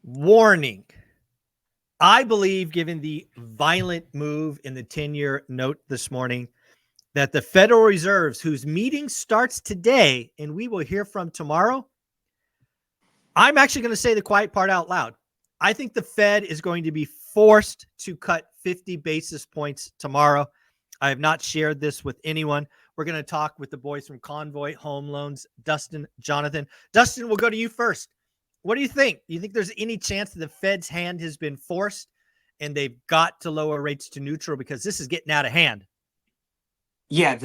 Warning. I believe, given the violent move in the 10-year note this morning, that the Federal Reserves, whose meeting starts today and we will hear from tomorrow, I'm actually going to say the quiet part out loud. I think the Fed is going to be forced to cut 50 basis points tomorrow. I have not shared this with anyone. We're going to talk with the boys from Convoy Home Loans, Dustin, Jonathan. Dustin, we'll go to you first. What do you think? Do you think there's any chance that the Fed's hand has been forced and they've got to lower rates to neutral because this is getting out of hand? Yeah,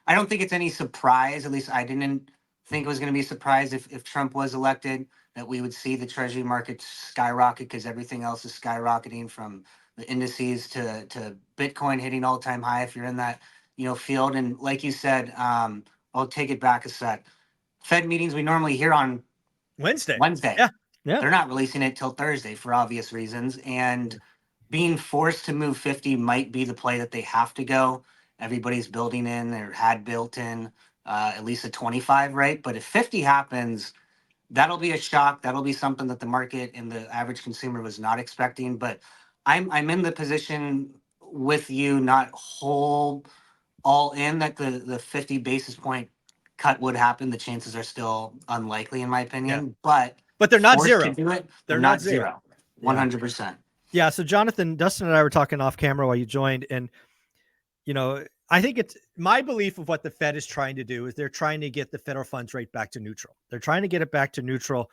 I don't think it's any surprise. At least I didn't think it was going to be a surprise if Trump was elected, that we would see the Treasury market skyrocket because everything else is skyrocketing, from the indices to Bitcoin hitting all-time high. If you're in that field, and like you said, I'll take it back a sec. Fed meetings we normally hear on Wednesday. Wednesday. Yeah. They're not releasing it till Thursday for obvious reasons, and being forced to move 50 might be the play that they have to go. Everybody's building in or had built in at least a 25, right? But if 50 happens, that'll be a shock. That'll be something that the market and the average consumer was not expecting. But I'm in the position with you, not whole all in, that the 50 basis point cut would happen. The chances are still unlikely, in my opinion. Yeah. But they're not forced zero. To do it, they're not zero. 100%. Yeah. So Jonathan, Dustin and I were talking off camera while you joined, and I think it's my belief of what the Fed is trying to do is they're trying to get the federal funds rate back to neutral. They're trying to get it back to neutral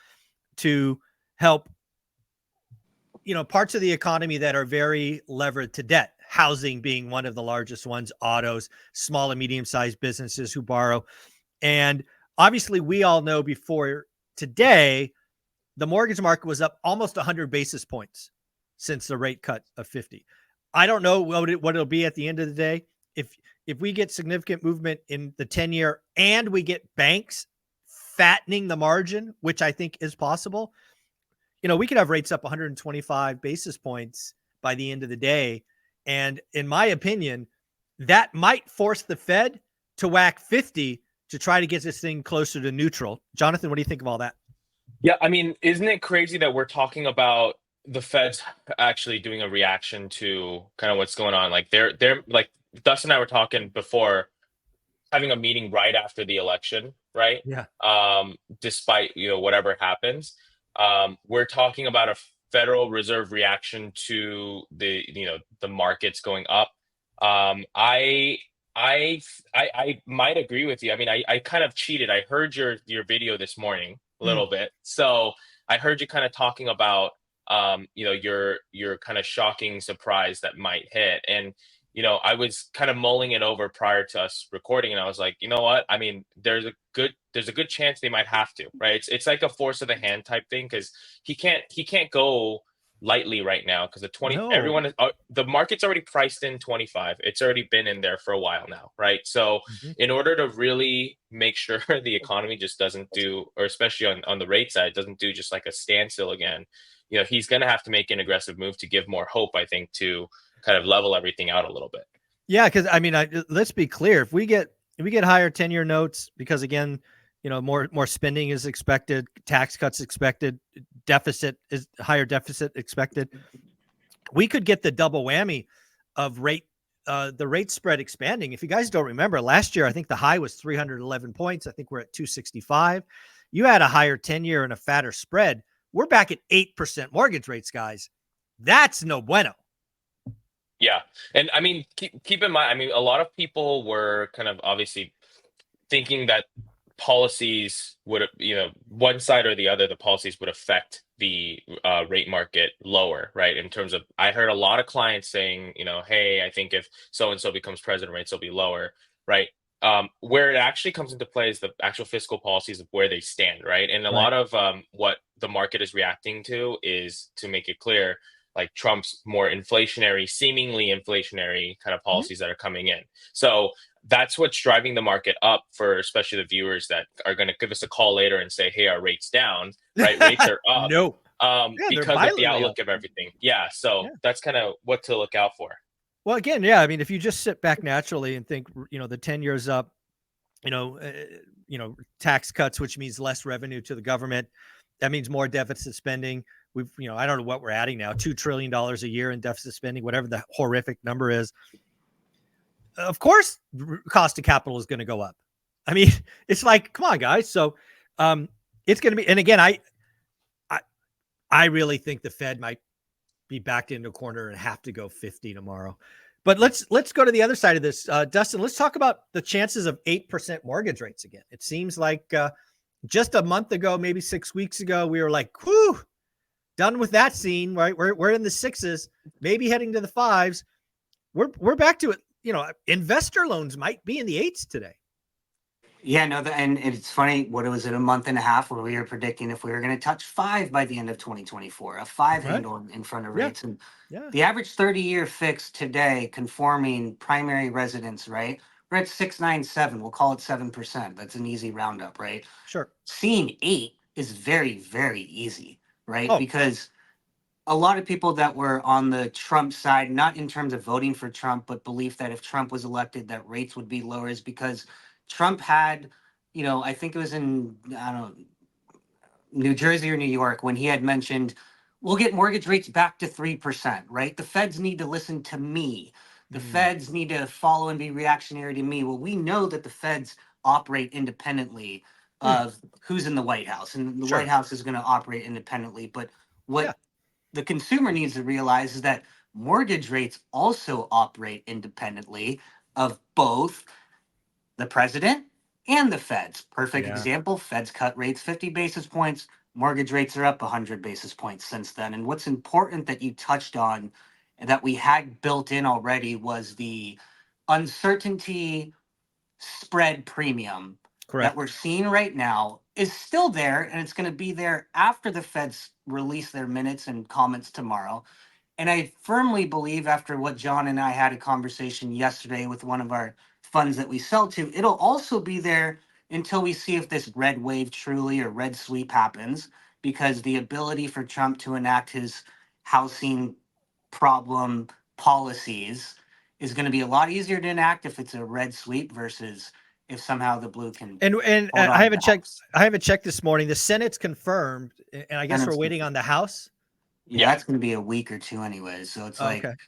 to help, parts of the economy that are very levered to debt, housing being one of the largest ones, autos, small and medium-sized businesses who borrow. And obviously we all know before today, the mortgage market was up almost 100 basis points since the rate cut of 50. I don't know what it'll be at the end of the day. If we get significant movement in the 10-year and we get banks fattening the margin, which I think is possible, we could have rates up 125 basis points by the end of the day. And in my opinion, that might force the Fed to whack 50 to try to get this thing closer to neutral. Jonathan, what do you think of all that? Yeah, I mean, isn't it crazy that we're talking about the Fed's actually doing a reaction to kind of what's going on? Like they're like Dustin and I were talking before, having a meeting right after the election, right? Yeah. Despite whatever happens, we're talking about a Federal Reserve reaction to the the markets going up. I might agree with you. I mean, I kind of cheated. I heard your video this morning a little bit, so I heard you kind of talking about your kind of shocking surprise that might hit, and I was kind of mulling it over prior to us recording, and I was like, you know what? I mean, there's a good chance they might have to, right? It's like a force of the hand type thing, because he can't go lightly right now, because everyone is, the market's already priced in 25. It's already been in there for a while now, right? So in order to really make sure the economy just doesn't do, or especially on the rate side, doesn't do just like a standstill again, he's going to have to make an aggressive move to give more hope, I think, to kind of level everything out a little bit. Yeah, because I mean, let's be clear. If we get higher 10-year notes, because again, more spending is expected, tax cuts expected, higher deficit expected, we could get the double whammy of the rate spread expanding. If you guys don't remember, last year I think the high was 311 points. I think we're at 265. You had a higher 10-year and a fatter spread. We're back at 8% mortgage rates, guys. That's no bueno. Yeah. And I mean, keep in mind, I mean, a lot of people were kind of obviously thinking that policies would, one side or the other, the policies would affect the rate market lower, right? In terms of, I heard a lot of clients saying, hey, I think if so-and-so becomes president, rates will be lower, right? Where it actually comes into play is the actual fiscal policies of where they stand, right? And a lot of what the market is reacting to is, to make it clear, like Trump's more seemingly inflationary kind of policies that are coming in. So that's what's driving the market up, for especially the viewers that are going to give us a call later and say, hey, our rates down, right? Rates are up. No. Because of the outlook of everything. Yeah. So that's kind of what to look out for. Well, again, yeah. I mean, if you just sit back naturally and think, the 10 years up, tax cuts, which means less revenue to the government, That means more deficit spending. We've, I don't know what we're adding now, $2 trillion a year in deficit spending, whatever the horrific number is. Of course, cost of capital is going to go up. I mean, it's like, come on, guys. So it's going to be, and again, I really think the Fed might be backed into a corner and have to go 50 tomorrow. But let's go to the other side of this. Dustin, let's talk about the chances of 8% mortgage rates again. It seems like just a month ago, maybe 6 weeks ago, we were like, whew, done with that scene, right? We're in the sixes, maybe heading to the fives. We're back to it. Investor loans might be in the eights today. Yeah, no, and it's funny. What was it, a month and a half where we were predicting if we were going to touch 5 by the end of 2024, a 5 handle in front of rates. And the average 30-year fix today, conforming primary residence, right? We're at 6.97. We'll call it 7%. That's an easy roundup, right? Sure. Seeing 8 is very, very easy, right? Oh. Because a lot of people that were on the Trump side, not in terms of voting for Trump, but belief that if Trump was elected, that rates would be lower, is because Trump had, I think it was in, I don't know, New Jersey or New York, when he had mentioned, we'll get mortgage rates back to 3%, right? The feds need to listen to me. The feds need to follow and be reactionary to me. Well, we know that the feds operate independently of who's in the White House, and the White House is going to operate independently. But what the consumer needs to realize is that mortgage rates also operate independently of both the president and the feds. Perfect example, feds cut rates 50 basis points, mortgage rates are up 100 basis points since then. And what's important that you touched on and that we had built in already was the uncertainty spread premium that we're seeing right now is still there, and it's going to be there after the feds release their minutes and comments tomorrow. And I firmly believe, after what John and I had a conversation yesterday with one of our funds that we sell to, it'll also be there until we see if this red wave truly or red sweep happens, because the ability for Trump to enact his housing problem policies is going to be a lot easier to enact if it's a red sweep versus if somehow the blue can. And I haven't checked. I haven't checked this morning. The Senate's confirmed, and I guess we're waiting on the House. Yeah, that's going to be a week or two anyways. So it's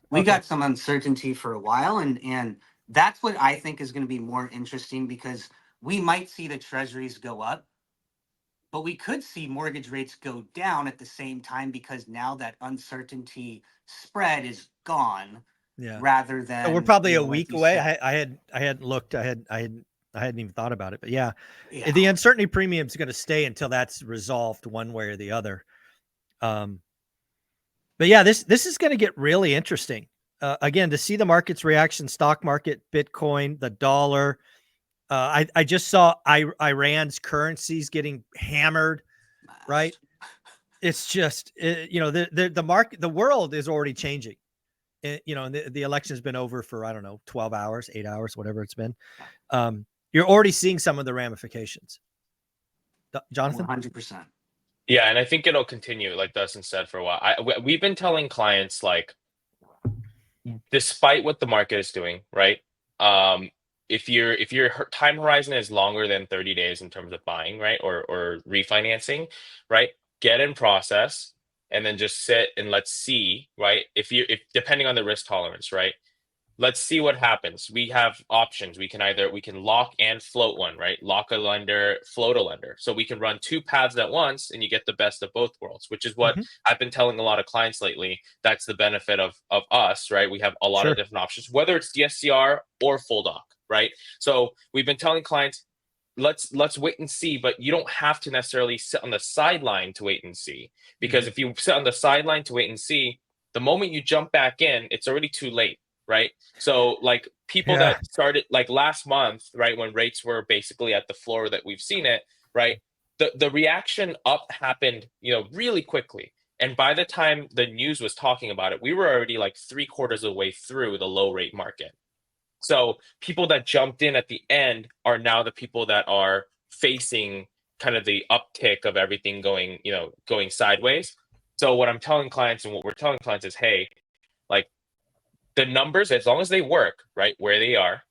we got some uncertainty for a while, and that's what I think is going to be more interesting, because we might see the treasuries go up, but we could see mortgage rates go down at the same time, because now that uncertainty spread is gone. Yeah. Rather than we're probably a week away. I hadn't looked. I hadn't even thought about it. But the uncertainty premium is going to stay until that's resolved one way or the other. But this is going to get really interesting. Again, to see the market's reaction, stock market, Bitcoin, the dollar. I just saw Iran's currencies getting hammered, right? It's just, the market, the world is already changing. The election has been over for, I don't know, 12 hours, 8 hours, whatever it's been. You're already seeing some of the ramifications. Jonathan? 100%. Yeah, and I think it'll continue, like Dustin said, for a while. We've been telling clients, like, despite what the market is doing, right? If your time horizon is longer than 30 days in terms of buying, right, or refinancing, right, get in process and then just sit and let's see, right? If depending on the risk tolerance, right? Let's see what happens. We have options. We can lock and float one, right? Lock a lender, float a lender. So we can run 2 paths at once, and you get the best of both worlds, which is what I've been telling a lot of clients lately. That's the benefit of us, right? We have a lot of different options, whether it's DSCR or full doc, right? So we've been telling clients, let's wait and see, but you don't have to necessarily sit on the sideline to wait and see, because if you sit on the sideline to wait and see, the moment you jump back in, it's already too late. Right. So like people that started like last month, right, when rates were basically at the floor that we've seen it, right, the reaction up happened, really quickly. And by the time the news was talking about it, we were already like 3/4 of the way through the low rate market. So people that jumped in at the end are now the people that are facing kind of the uptick of everything going sideways. So what I'm telling clients, and what we're telling clients, is, hey, like, the numbers, as long as they work, right, where they are,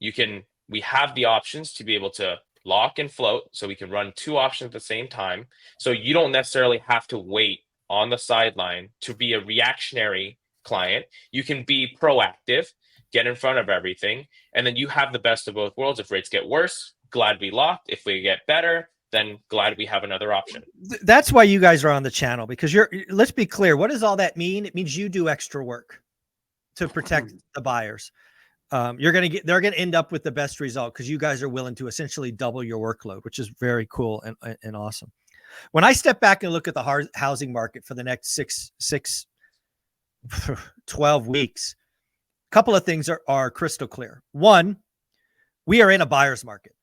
we have the options to be able to lock and float, so we can run 2 options at the same time. So you don't necessarily have to wait on the sideline to be a reactionary client. You can be proactive, get in front of everything, and then you have the best of both worlds. If rates get worse, glad we locked. If we get better, then glad we have another option. That's why you guys are on the channel, because let's be clear. What does all that mean? It means you do extra work to protect the buyers. They're going to end up with the best result because you guys are willing to essentially double your workload, which is very cool and awesome. When I step back and look at the housing market for the next 12 weeks, a couple of things are crystal clear. One, we are in a buyer's market,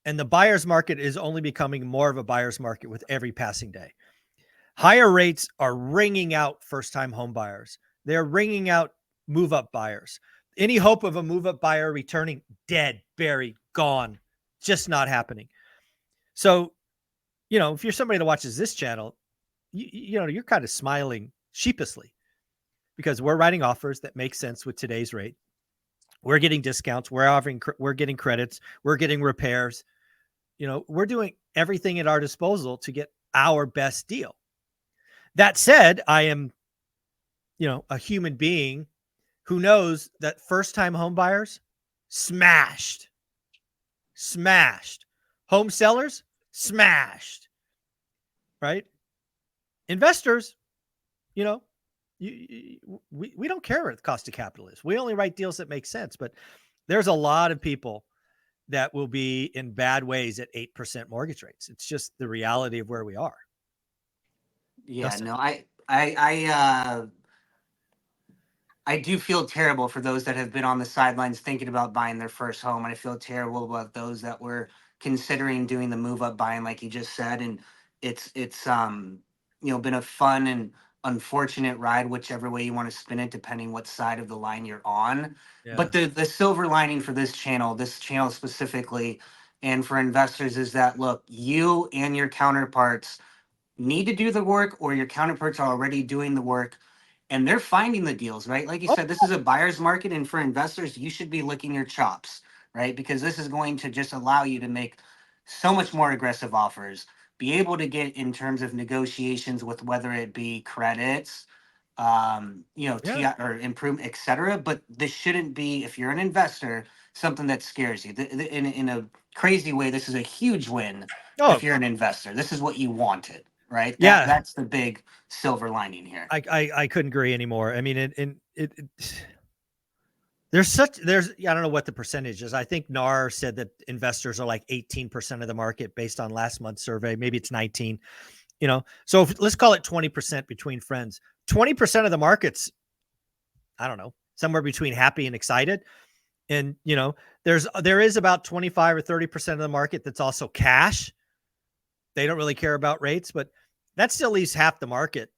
and the buyer's market is only becoming more of a buyer's market with every passing day. Higher rates are wringing out first-time home buyers. They're wringing out move-up buyers. Any hope of a move-up buyer returning, dead, buried, gone, just not happening. So, if you're somebody that watches this channel, you're kind of smiling sheepishly because we're writing offers that make sense with today's rate. We're getting discounts. We're getting credits. We're getting repairs. We're doing everything at our disposal to get our best deal. That said, I am, a human being who knows that first-time home buyers smashed. Home sellers smashed, right? Investors, we don't care what the cost of capital is. We only write deals that make sense, but there's a lot of people that will be in bad ways at 8% mortgage rates. It's just the reality of where we are. Yeah, no, I do feel terrible for those that have been on the sidelines thinking about buying their first home. And I feel terrible about those that were considering doing the move up buying, like you just said. And it's been a fun and unfortunate ride, whichever way you want to spin it, depending what side of the line you're on. Yeah. But the silver lining for this channel specifically, and for investors, is that, look, you and your counterparts need to do the work, or your counterparts are already doing the work, and they're finding the deals, right? Like you said, this is a buyer's market, and for investors, you should be licking your chops, right? Because this is going to just allow you to make so much more aggressive offers, be able to get in terms of negotiations with whether it be credits, or improve, etc. But this shouldn't be, if you're an investor, something that scares you. In a crazy way, this is a huge win. If you're an investor, this is what you wanted. Right. That's the big silver lining here. I couldn't agree anymore. I mean, there's I don't know what the percentage is. I think NAR said that investors are like 18% of the market based on last month's survey. Maybe it's 19, so let's call it 20% between friends. 20% of the market's, I don't know, somewhere between happy and excited. And, there is about 25 or 30% of the market that's also cash. They don't really care about rates, but that still leaves half the market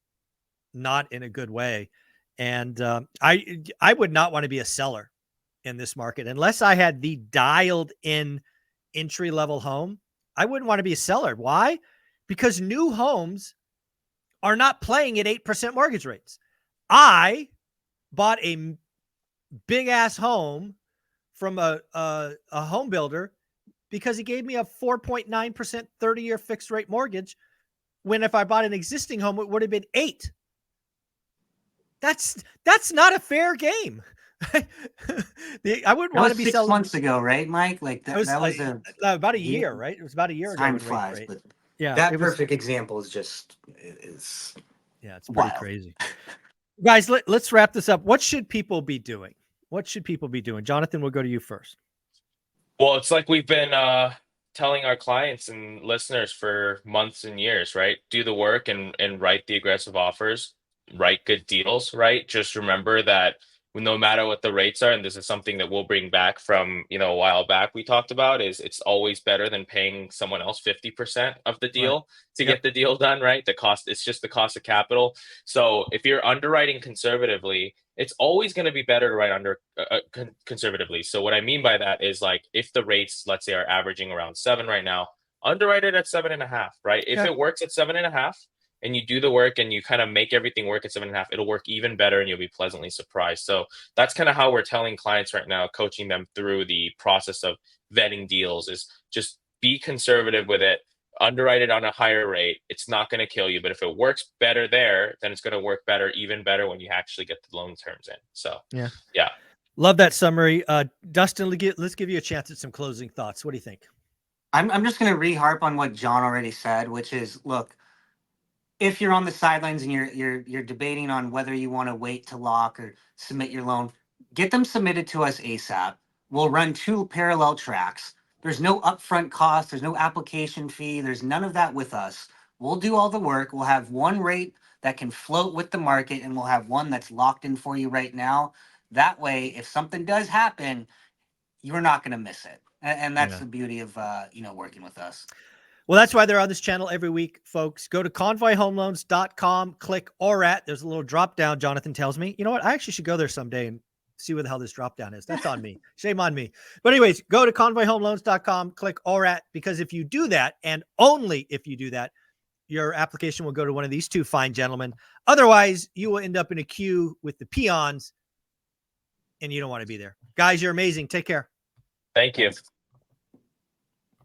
not in a good way. And I would not want to be a seller in this market unless I had the dialed in entry level home. I wouldn't want to be a seller. Why? Because new homes are not playing at 8% mortgage rates. I bought a big ass home from a home builder because he gave me a 4.9% 30-year fixed rate mortgage, when if I bought an existing home, it would have been 8%. That's not a fair game. I wouldn't want to be 6 months ago, right, Mike? Like that was about a year, right? It was about a year ago. Time flies, but yeah, that perfect example is just it's pretty wild. Crazy. Guys, let's wrap this up. What should people be doing? Jonathan, we'll go to you first. Well, it's like we've been telling our clients and listeners for months and years, right? Do the work and write the aggressive offers, write good deals, right? Just remember that no matter what the rates are, and this is something that we'll bring back from, a while back we talked about, is it's always better than paying someone else 50% of the deal to get the deal done, right? It's just the cost of capital. So if you're underwriting conservatively, it's always going to be better to write conservatively. So what I mean by that is, like, if the rates, let's say, are averaging around 7 right now, underwrite it at 7.5, right? If it works at 7.5 and you do the work and you kind of make everything work at 7.5, it'll work even better and you'll be pleasantly surprised. So that's kind of how we're telling clients right now, coaching them through the process of vetting deals, is just be conservative with it, underwrite it on a higher rate. It's not going to kill you, but if it works better there, then it's going to work even better when you actually get the loan terms in. So yeah. Love that summary. Dustin, let's give you a chance at some closing thoughts. What do you think? I'm just going to re-harp on what John already said, which is, look, if you're on the sidelines and you're debating on whether you want to wait to lock or submit your loan, get them submitted to us ASAP. We'll run 2 parallel tracks. There's no upfront cost. There's no application fee. There's none of that with us. We'll do all the work. We'll have one rate that can float with the market, and we'll have one that's locked in for you right now. That way, if something does happen, you're not going to miss it. And that's the beauty of working with us. Well, that's why they're on this channel every week, folks. Go to convoyhomeloans.com, click ORAT. There's a little drop down, Jonathan tells me. You know what? I actually should go there someday and see what the hell this drop down is. That's on me. Shame on me. But anyways, go to convoyhomeloans.com, click ORAT, because if you do that, and only if you do that, your application will go to one of these 2 fine gentlemen. Otherwise, you will end up in a queue with the peons, and you don't want to be there. Guys, you're amazing. Take care. Thank you.